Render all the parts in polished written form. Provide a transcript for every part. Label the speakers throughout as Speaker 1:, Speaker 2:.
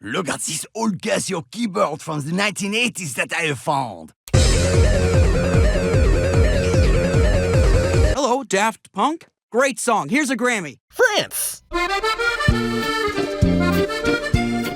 Speaker 1: Look at this old Casio keyboard from the 1980s that I have found.
Speaker 2: Hello, Daft Punk. Great song. Here's a Grammy.
Speaker 3: France!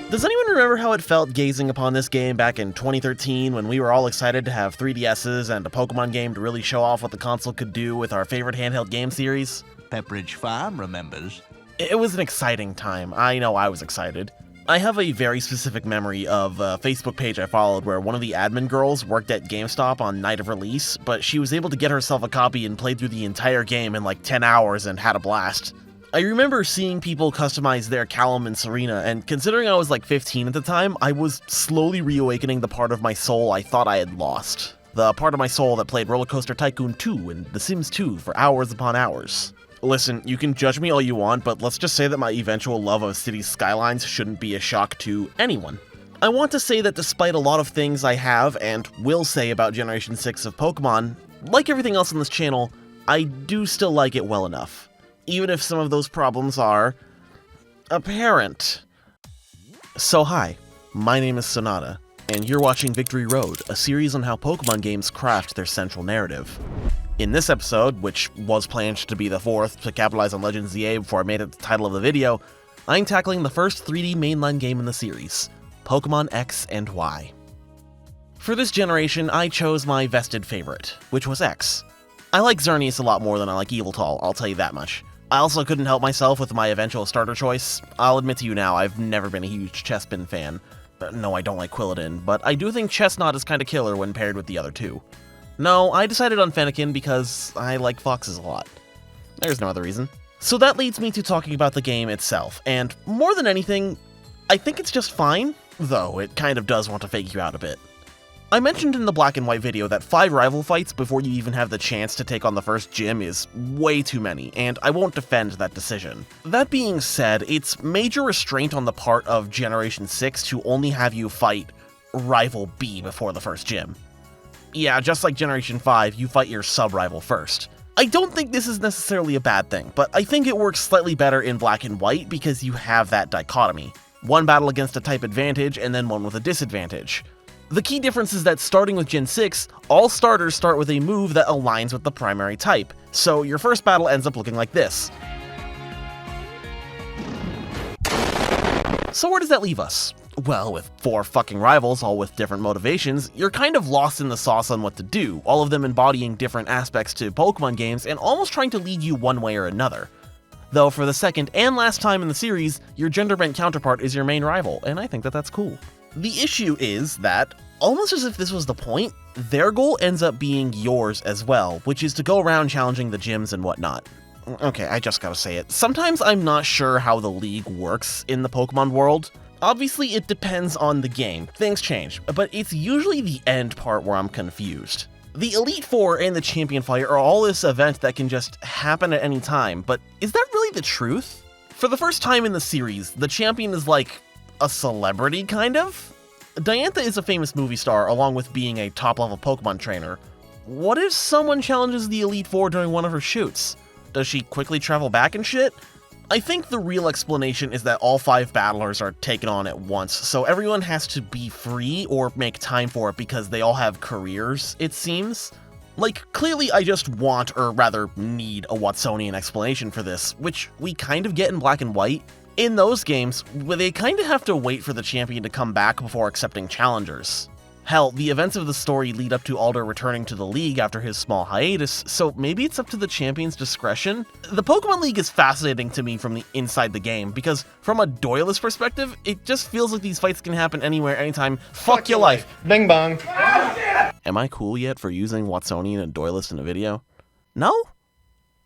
Speaker 3: Does anyone remember how it felt gazing upon this game back in 2013 when we were all excited to have 3DSs and a Pokemon game to really show off what the console could do with our favorite handheld game series?
Speaker 4: Pepperidge Farm remembers.
Speaker 3: It was an exciting time. I know I was excited. I have a very specific memory of a Facebook page I followed where one of the admin girls worked at GameStop on night of release, but she was able to get herself a copy and played through the entire game in like 10 hours and had a blast. I remember seeing people customize their Callum and Serena, and considering I was like 15 at the time, I was slowly reawakening the part of my soul I thought I had lost. The part of my soul that played Roller Coaster Tycoon 2 and The Sims 2 for hours upon hours. Listen, you can judge me all you want, but let's just say that my eventual love of city skylines shouldn't be a shock to anyone. I want to say that despite a lot of things I have and will say about Generation 6 of Pokemon, like everything else on this channel, I do still like it well enough. Even if some of those problems are apparent. So hi, my name is Sonata, and you're watching Victory Road, a series on how Pokemon games craft their central narrative. In this episode, which was planned to be the fourth to capitalize on Legends ZA before I made it the title of the video, I'm tackling the first 3D mainline game in the series, Pokemon X and Y. For this generation, I chose my vested favorite, which was X. I like Xerneas a lot more than I like Yveltal, I'll tell you that much. I also couldn't help myself with my eventual starter choice. I'll admit to you now, I've never been a huge Chespin fan. No, I don't like Quilladin, but I do think Chestnut is kinda killer when paired with the other two. No, I decided on Fennekin because I like foxes a lot. There's no other reason. So that leads me to talking about the game itself, and more than anything, I think it's just fine, though it kind of does want to fake you out a bit. I mentioned in the black and white video that 5 rival fights before you even have the chance to take on the first gym is way too many, and I won't defend that decision. That being said, it's major restraint on the part of Generation 6 to only have you fight Rival B before the first gym. Yeah, just like Generation 5, you fight your sub-rival first. I don't think this is necessarily a bad thing, but I think it works slightly better in black and white because you have that dichotomy. One battle against a type advantage and then one with a disadvantage. The key difference is that starting with Gen 6, all starters start with a move that aligns with the primary type, so your first battle ends up looking like this. So where does that leave us? Well, with 4 fucking rivals, all with different motivations, you're kind of lost in the sauce on what to do, all of them embodying different aspects to Pokemon games and almost trying to lead you one way or another. Though for the second and last time in the series, your gender-bent counterpart is your main rival, and I think that that's cool. The issue is that, almost as if this was the point, their goal ends up being yours as well, which is to go around challenging the gyms and whatnot. Okay, I just gotta say it. Sometimes I'm not sure how the League works in the Pokemon world. Obviously, it depends on the game. Things change, but it's usually the end part where I'm confused. The Elite Four and the Champion Fight are all this event that can just happen at any time, but is that really the truth? For the first time in the series, the champion is like a celebrity, kind of? Diantha is a famous movie star along with being a top-level Pokemon trainer. What if someone challenges the Elite Four during one of her shoots? Does she quickly travel back and shit? I think the real explanation is that all 5 battlers are taken on at once, so everyone has to be free or make time for it because they all have careers, it seems. Like, clearly I just want, or rather need, a Watsonian explanation for this, which we kind of get in black and white. In those games, they kind of have to wait for the champion to come back before accepting challengers. Hell, the events of the story lead up to Alder returning to the League after his small hiatus, so maybe it's up to the champion's discretion? The Pokemon League is fascinating to me from the inside the game, because from a Doylist perspective, it just feels like these fights can happen anywhere, anytime. Fuck your life!
Speaker 5: Bing bong.
Speaker 3: Am I cool yet for using Watsonian and Doylist in a video? No?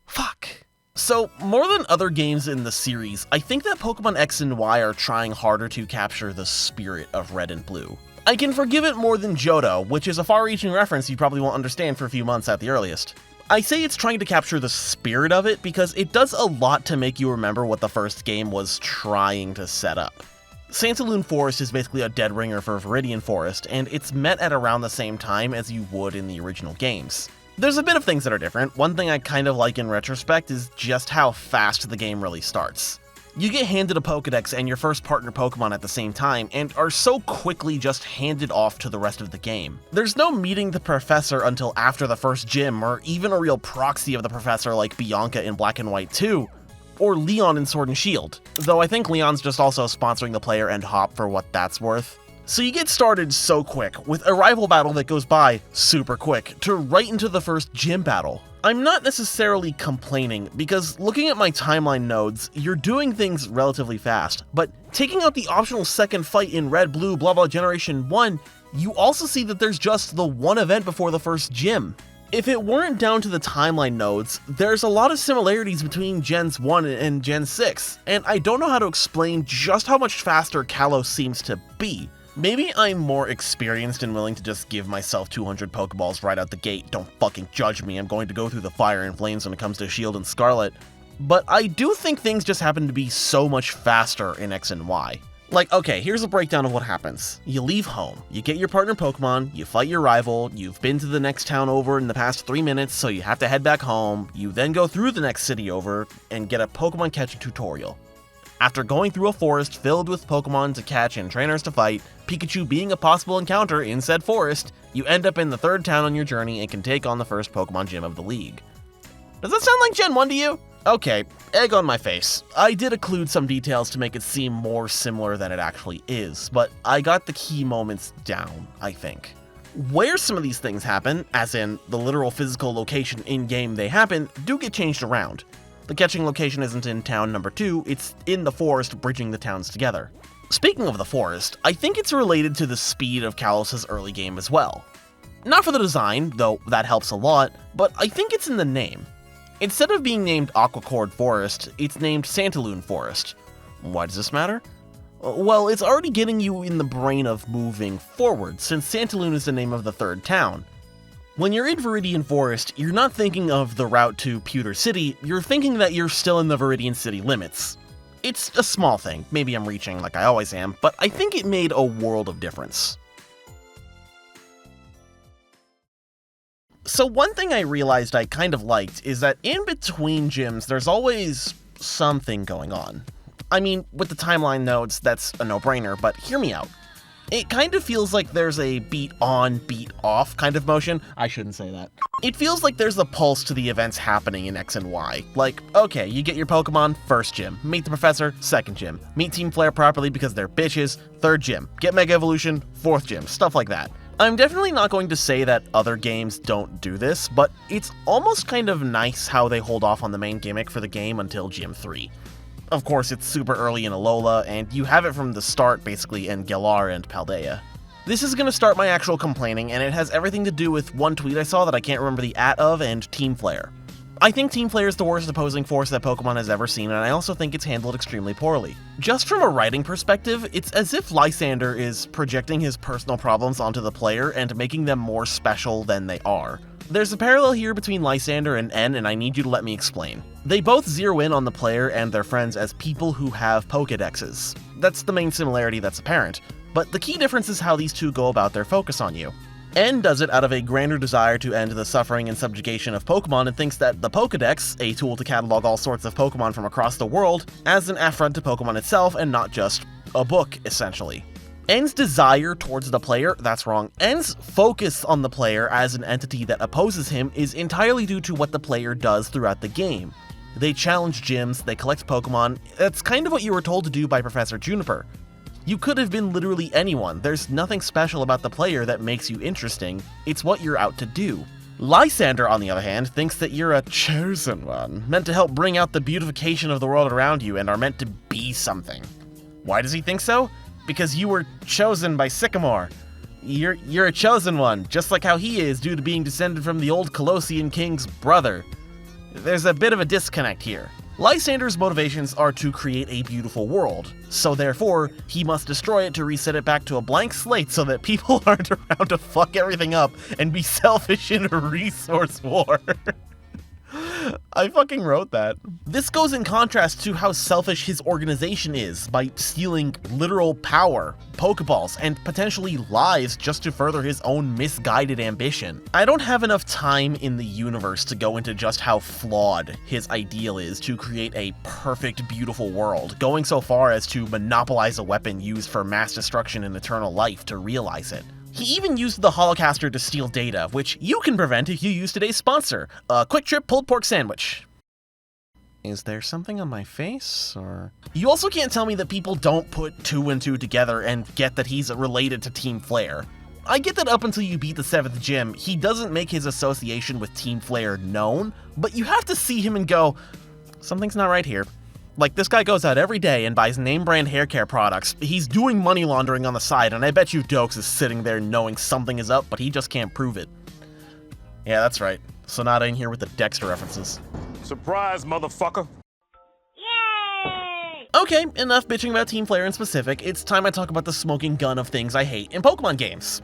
Speaker 3: Fuck. So, more than other games in the series, I think that Pokemon X and Y are trying harder to capture the spirit of Red and Blue. I can forgive it more than Johto, which is a far-reaching reference you probably won't understand for a few months at the earliest. I say it's trying to capture the spirit of it because it does a lot to make you remember what the first game was trying to set up. Santaloon Forest is basically a dead ringer for Viridian Forest, and it's met at around the same time as you would in the original games. There's a bit of things that are different. One thing I kind of like in retrospect is just how fast the game really starts. You get handed a Pokedex and your first partner Pokemon at the same time, and are so quickly just handed off to the rest of the game. There's no meeting the professor until after the first gym, or even a real proxy of the professor like Bianca in Black and White 2, or Leon in Sword and Shield, though I think Leon's just also sponsoring the player and Hop for what that's worth. So you get started so quick, with a rival battle that goes by super quick, to right into the first gym battle. I'm not necessarily complaining, because looking at my timeline nodes, you're doing things relatively fast, but taking out the optional second fight in Red, Blue, blah blah Generation 1, you also see that there's just the one event before the first gym. If it weren't down to the timeline nodes, there's a lot of similarities between Gens 1 and Gen 6, and I don't know how to explain just how much faster Kalos seems to be. Maybe I'm more experienced and willing to just give myself 200 Pokeballs right out the gate. Don't fucking judge me, I'm going to go through the fire and flames when it comes to Shield and Scarlet. But I do think things just happen to be so much faster in X and Y. Like, okay, here's a breakdown of what happens. You leave home, you get your partner Pokemon, you fight your rival, you've been to the next town over in the past 3 minutes, so you have to head back home, you then go through the next city over, and get a Pokemon catching tutorial. After going through a forest filled with Pokemon to catch and trainers to fight, Pikachu being a possible encounter in said forest, you end up in the third town on your journey and can take on the first Pokemon gym of the league. Does that sound like Gen 1 to you? Okay, egg on my face. I did include some details to make it seem more similar than it actually is, but I got the key moments down, I think. Where some of these things happen, as in the literal physical location in-game they happen, do get changed around. The catching location isn't in town number 2, it's in the forest bridging the towns together. Speaking of the forest, I think it's related to the speed of Kalos' early game as well. Not for the design, though that helps a lot, but I think it's in the name. Instead of being named Aquacord Forest, it's named Santaloon Forest. Why does this matter? Well, it's already getting you in the brain of moving forward, since Santaloon is the name of the third town. When you're in Viridian Forest, you're not thinking of the route to Pewter City, you're thinking that you're still in the Viridian City limits. It's a small thing, maybe I'm reaching like I always am, but I think it made a world of difference. So one thing I realized I kind of liked is that in between gyms, there's always something going on. I mean, with the timeline nodes, that's a no-brainer, but hear me out. It kind of feels like there's a beat on, beat off kind of motion. I shouldn't say that. It feels like there's a pulse to the events happening in X and Y. Like, okay, you get your Pokemon, first gym. Meet the professor, second gym. Meet Team Flare properly because they're bitches, third gym. Get Mega Evolution, fourth gym. Stuff like that. I'm definitely not going to say that other games don't do this, but it's almost kind of nice how they hold off on the main gimmick for the game until Gym 3. Of course, it's super early in Alola, and you have it from the start, basically, in Galar and Paldea. This is going to start my actual complaining, and it has everything to do with one tweet I saw that I can't remember the @ of, and Team Flare. I think Team Flare is the worst opposing force that Pokemon has ever seen, and I also think it's handled extremely poorly. Just from a writing perspective, it's as if Lysander is projecting his personal problems onto the player and making them more special than they are. There's a parallel here between Lysander and N, and I need you to let me explain. They both zero in on the player and their friends as people who have Pokedexes. That's the main similarity that's apparent, but the key difference is how these two go about their focus on you. N does it out of a grander desire to end the suffering and subjugation of Pokemon and thinks that the Pokedex, a tool to catalog all sorts of Pokemon from across the world, as an affront to Pokemon itself and not just a book, essentially. N's desire towards the player, that's wrong. N's focus on the player as an entity that opposes him is entirely due to what the player does throughout the game. They challenge gyms, they collect Pokemon, that's kind of what you were told to do by Professor Juniper. You could have been literally anyone, there's nothing special about the player that makes you interesting, it's what you're out to do. Lysander, on the other hand, thinks that you're a chosen one, meant to help bring out the beautification of the world around you and are meant to be something. Why does he think so? Because you were chosen by Sycamore. You're a chosen one, just like how he is due to being descended from the old Colossian king's brother. There's a bit of a disconnect here. Lysander's motivations are to create a beautiful world, so therefore, he must destroy it to reset it back to a blank slate so that people aren't around to fuck everything up and be selfish in a resource war. I fucking wrote that. This goes in contrast to how selfish his organization is by stealing literal power, Pokeballs, and potentially lives just to further his own misguided ambition. I don't have enough time in the universe to go into just how flawed his ideal is to create a perfect, beautiful world, going so far as to monopolize a weapon used for mass destruction and eternal life to realize it. He even used the Holocaster to steal data, which you can prevent if you use today's sponsor, a Quick Trip pulled pork sandwich. Is there something on my face, or...? You also can't tell me that people don't put 2 and 2 together and get that he's related to Team Flare. I get that up until you beat the 7th gym, he doesn't make his association with Team Flare known, but you have to see him and go, something's not right here. Like, this guy goes out every day and buys name-brand hair care products. He's doing money laundering on the side, and I bet you Dokes is sitting there knowing something is up, but he just can't prove it. Yeah, that's right. Sonata in here with the Dexter references.
Speaker 5: Surprise, motherfucker!
Speaker 6: Yay!
Speaker 3: Okay, enough bitching about Team Flare in specific. It's time I talk about the smoking gun of things I hate in Pokemon games.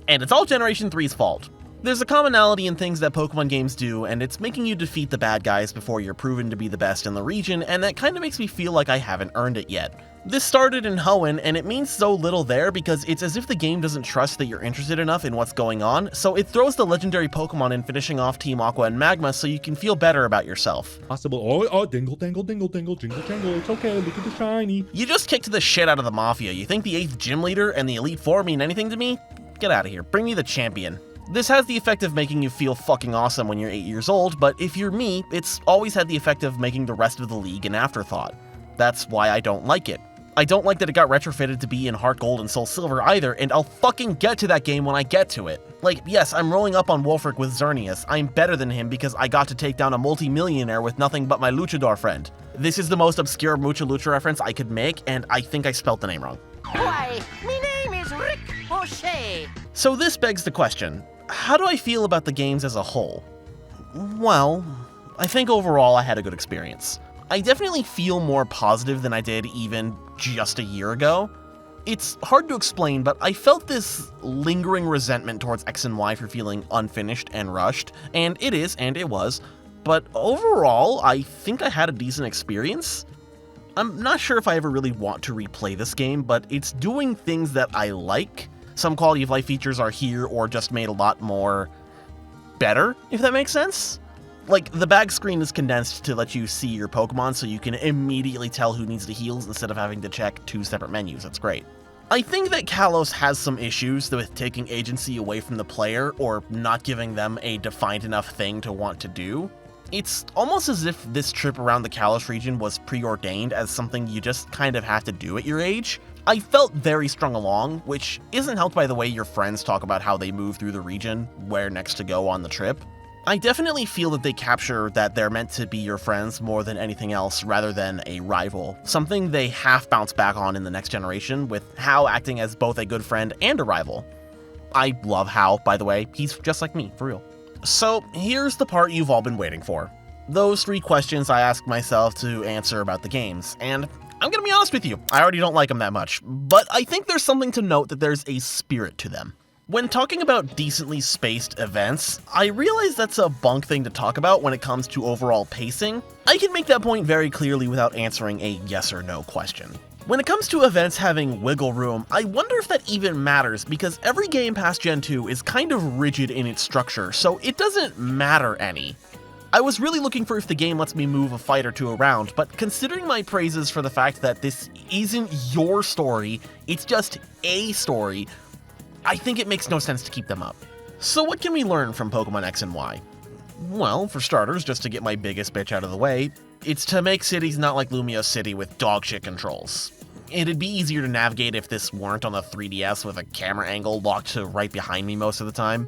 Speaker 3: And it's all Generation 3's fault. There's a commonality in things that Pokemon games do, and it's making you defeat the bad guys before you're proven to be the best in the region, and that kinda makes me feel like I haven't earned it yet. This started in Hoenn, and it means so little there because it's as if the game doesn't trust that you're interested enough in what's going on, so it throws the legendary Pokemon in finishing off Team Aqua and Magma so you can feel better about yourself.
Speaker 7: Possible. Oh, dingle, dingle, dingle, dingle, jingle, jangle. It's okay. Look at the shiny.
Speaker 3: You just kicked the shit out of the Mafia. You think the 8th Gym Leader and the Elite Four mean anything to me? Get out of here. Bring me the champion. This has the effect of making you feel fucking awesome when you're 8 years old, but if you're me, it's always had the effect of making the rest of the league an afterthought. That's why I don't like it. I don't like that it got retrofitted to be in Heart Gold and Soul Silver either, and I'll fucking get to that game when I get to it. Like, yes, I'm rolling up on Wolfric with Xerneas. I'm better than him because I got to take down a multi-millionaire with nothing but my luchador friend. This is the most obscure Mucha Lucha reference I could make, and I think I spelt the name wrong.
Speaker 6: Why, me name is Rick O'Shea.
Speaker 3: So this begs the question, how do I feel about the games as a whole? Well, I think overall I had a good experience. I definitely feel more positive than I did even just a year ago. It's hard to explain, but I felt this lingering resentment towards X and Y for feeling unfinished and rushed, and it is, and it was, but overall, I think I had a decent experience. I'm not sure if I ever really want to replay this game, but it's doing things that I like. Some quality of life features are here or just made a lot more better, if that makes sense. Like, the bag screen is condensed to let you see your Pokemon so you can immediately tell who needs the heals instead of having to check 2 separate menus. That's great. I think that Kalos has some issues with taking agency away from the player or not giving them a defined enough thing to want to do. It's almost as if this trip around the Kalos region was preordained as something you just kind of have to do at your age. I felt very strung along, which isn't helped by the way your friends talk about how they move through the region, where next to go on the trip. I definitely feel that they capture that they're meant to be your friends more than anything else rather than a rival, something they half bounce back on in the next generation, with Hao acting as both a good friend and a rival. I love Hao, by the way, he's just like me, for real. So here's the part you've all been waiting for. Those 3 questions I asked myself to answer about the games, and I'm gonna be honest with you, I already don't like them that much, but I think there's something to note that there's a spirit to them. When talking about decently spaced events, I realize that's a bunk thing to talk about when it comes to overall pacing. I can make that point very clearly without answering a yes or no question. When it comes to events having wiggle room, I wonder if that even matters because every game past Gen 2 is kind of rigid in its structure, so it doesn't matter any. I was really looking for if the game lets me move a fight or 2 around, but considering my praises for the fact that this isn't your story, it's just a story, I think it makes no sense to keep them up. So what can we learn from Pokemon X and Y? Well, for starters, just to get my biggest bitch out of the way, it's to make cities not like Lumio City with dogshit controls. It'd be easier to navigate if this weren't on the 3DS with a camera angle locked to right behind me most of the time.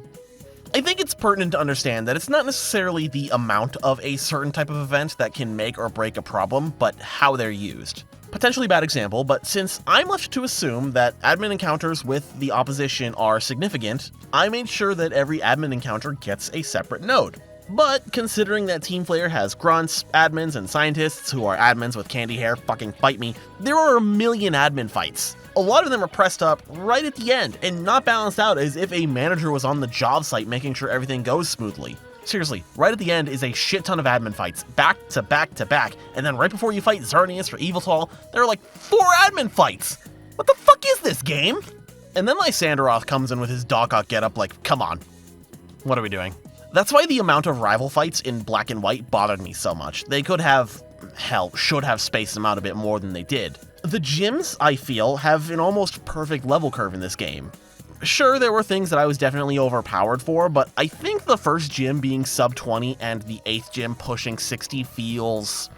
Speaker 3: I think it's pertinent to understand that it's not necessarily the amount of a certain type of event that can make or break a problem, but how they're used. Potentially bad example, but since I'm left to assume that admin encounters with the opposition are significant, I made sure that every admin encounter gets a separate node. But considering that Team Flare has grunts, admins, and scientists who are admins with candy hair, fucking fight me, there are a million admin fights. A lot of them are pressed up right at the end and not balanced out as if a manager was on the job site making sure everything goes smoothly. Seriously, right at the end is a shit ton of admin fights, back to back to back, and then right before you fight Xerneas for Eviltol, there are like 4 admin fights! What the fuck is this game? And then Lysanderoth comes in with his Dogoth getup like, come on. What are we doing? That's why the amount of rival fights in Black and White bothered me so much. They could have, hell, should have spaced them out a bit more than they did. The gyms, I feel, have an almost perfect level curve in this game. Sure, there were things that I was definitely overpowered for, but I think the first gym being sub 20 and the 8th gym pushing 60 feels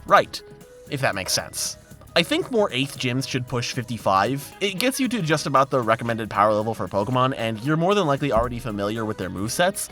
Speaker 3: right, if that makes sense. I think more 8th gyms should push 55. It gets you to just about the recommended power level for Pokemon, and you're more than likely already familiar with their movesets.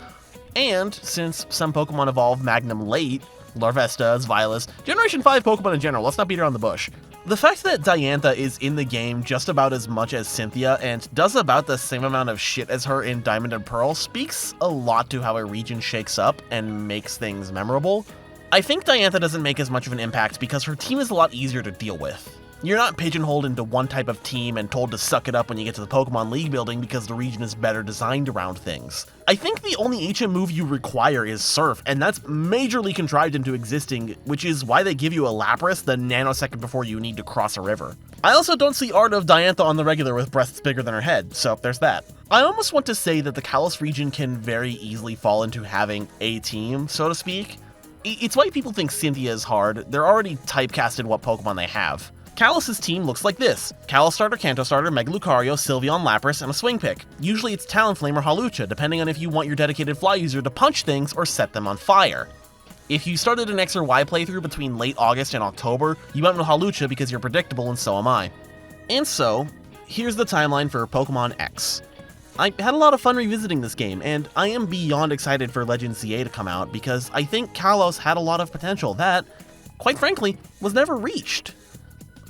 Speaker 3: And since some Pokemon evolve Magnum late, Larvesta, Violas, Generation 5 Pokemon in general, let's not beat around the bush. The fact that Diantha is in the game just about as much as Cynthia and does about the same amount of shit as her in Diamond and Pearl speaks a lot to how a region shakes up and makes things memorable. I think Diantha doesn't make as much of an impact because her team is a lot easier to deal with. You're not pigeonholed into one type of team and told to suck it up when you get to the Pokemon League building because the region is better designed around things. I think the only HM move you require is Surf, and that's majorly contrived into existing, which is why they give you a Lapras the nanosecond before you need to cross a river. I also don't see art of Diantha on the regular with breasts bigger than her head, so there's that. I almost want to say that the Kalos region can very easily fall into having a team, so to speak. It's why people think Cynthia is hard. They're already typecasted what Pokemon they have. Kalos' team looks like this: Kalos starter, Kanto starter, Mega Lucario, Sylveon, Lapras, and a swing pick. Usually it's Talonflame or Hawlucha, depending on if you want your dedicated fly user to punch things or set them on fire. If you started an X or Y playthrough between late August and October, you went with Hawlucha because you're predictable and so am I. And so, here's the timeline for Pokemon X. I had a lot of fun revisiting this game, and I am beyond excited for Legends ZA to come out because I think Kalos had a lot of potential that, quite frankly, was never reached.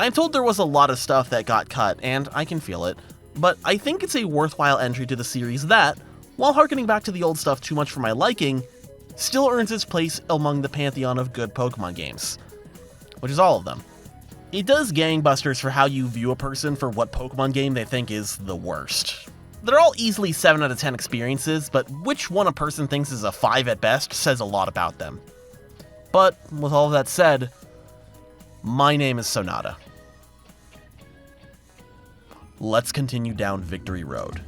Speaker 3: I'm told there was a lot of stuff that got cut, and I can feel it, but I think it's a worthwhile entry to the series that, while harkening back to the old stuff too much for my liking, still earns its place among the pantheon of good Pokemon games. Which is all of them. It does gangbusters for how you view a person for what Pokemon game they think is the worst. They're all easily 7 out of 10 experiences, but which one a person thinks is a 5 at best says a lot about them. But, with all of that said, my name is Sonata. Let's continue down Victory Road.